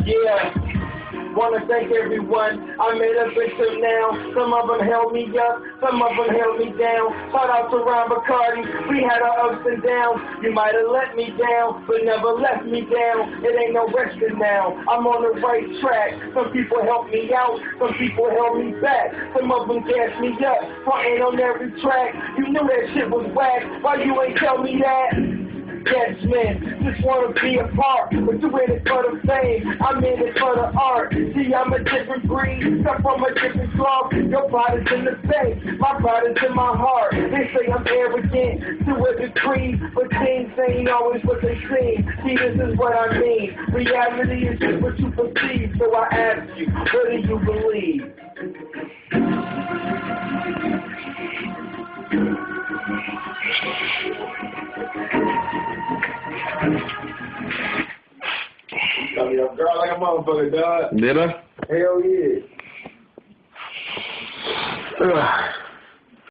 Yeah. Wanna thank everyone I met up until now. Some of them held me up, some of them held me down. Shout out to Ron Bacardi, we had our ups and downs. You might have let me down, but never left me down. It ain't no resting now, I'm on the right track. Some people helped me out, some people held me back. Some of them gassed me up, frontin' on every track. You knew that shit was whack, why you ain't tell me that? Yes, man, just wanna be a part, but you in it for the fame, I'm in it for the art. See, I'm a different breed, cut from a different cloth. Your pride is in the face, my pride is in my heart. They say I'm arrogant to a degree, but things ain't always what they seem. See, this is what I mean, reality is just what you perceive. So I ask you, what do you believe? Got me up, girl, like a motherfucker, dog. Did I? Hell yeah.